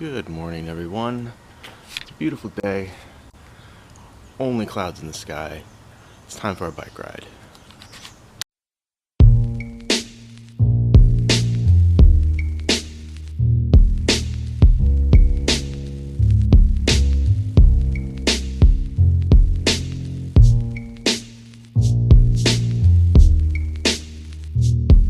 Good morning, everyone. It's a beautiful day. Only clouds in the sky. It's time for our bike ride.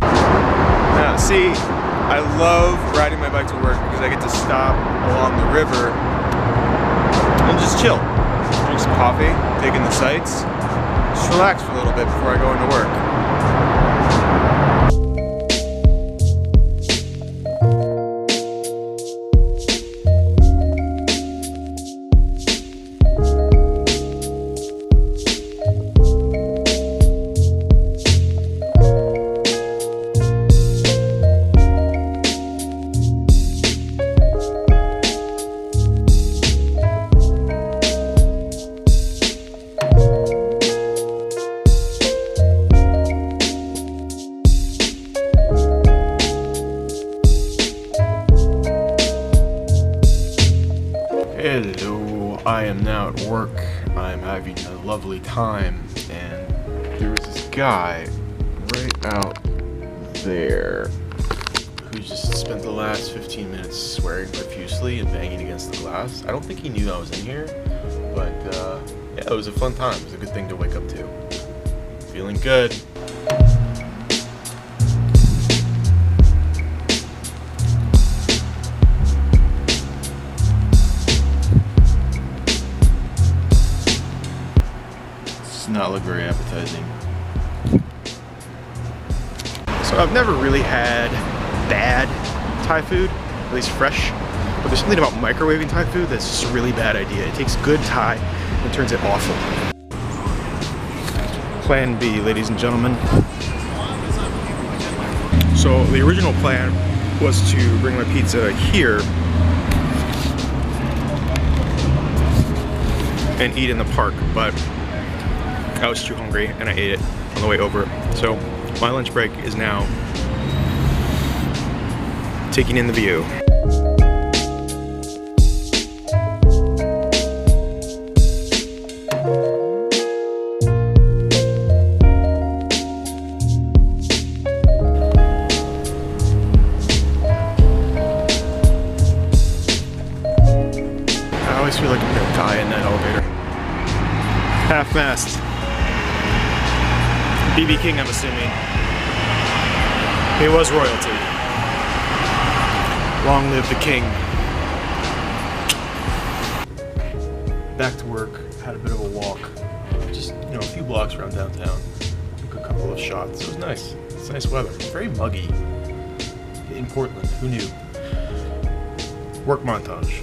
Now, see, I love riding my bike to work because I get to stop along the river and just chill. Drink some coffee, take in the sights, just relax for a little bit before I go into work. Hello, I am now at work. I'm having a lovely time, and there was this guy right out there who just spent the last 15 minutes swearing profusely and banging against the glass. I don't think he knew I was in here, but yeah, it was a fun time. It was a good thing to wake up to. Feeling good. Not look very appetizing. So I've never really had bad Thai food, at least fresh, but there's something about microwaving Thai food that's just a really bad idea. It takes good Thai and turns it awful. Plan B, ladies and gentlemen. So the original plan was to bring my pizza here and eat in the park, but I was too hungry and I ate it on the way over. So my lunch break is now taking in the view. I always feel like I'm gonna die in that elevator. Half-mast. BB King, I'm assuming. He was royalty. Long live the king. Back to work, had a bit of a walk. Just, a few blocks around downtown. Took a couple of shots. It was nice. It's nice weather. It's very muggy in Portland. Who knew? Work montage.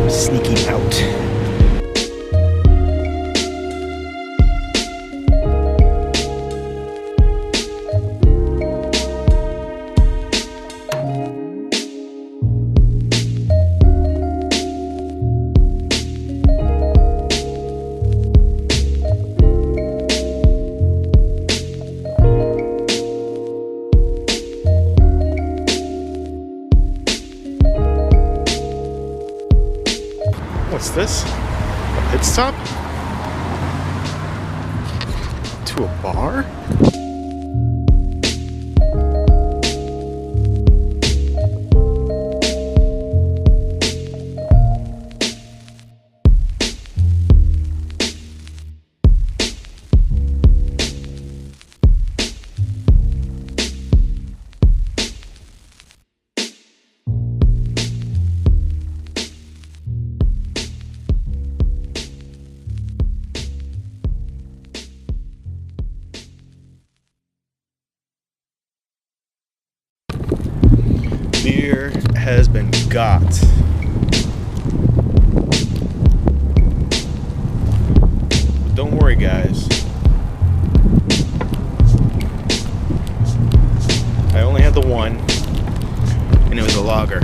Sneaking out. What's this? A pit stop? To a bar? Beer has been got. But don't worry, guys. I only had the one, and it was a lager.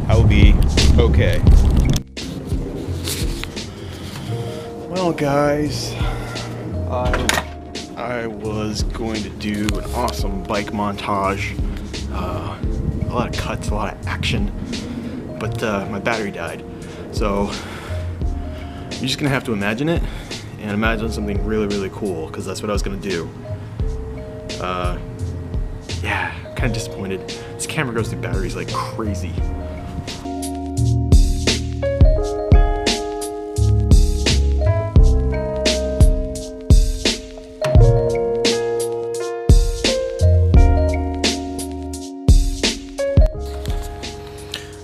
I will be Okay. Well, guys, I was going to do an awesome bike montage. A lot of cuts, a lot of action, but my battery died. So you're just gonna have to imagine it, and imagine something really, really cool, because that's what I was gonna do. Yeah, I'm kind of disappointed. This camera goes through batteries like crazy.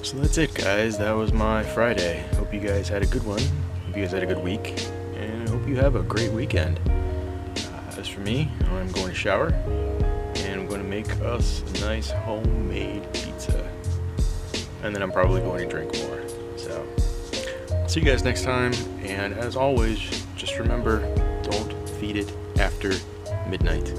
So that's it, guys. That was my Friday. Hope you guys had a good one. Hope you guys had a good week, and I hope you have a great weekend. As for me, I'm going to shower, and I'm going to make us a nice homemade pizza. And then I'm probably going to drink more. So, see you guys next time, and as always, just remember, don't feed it after midnight.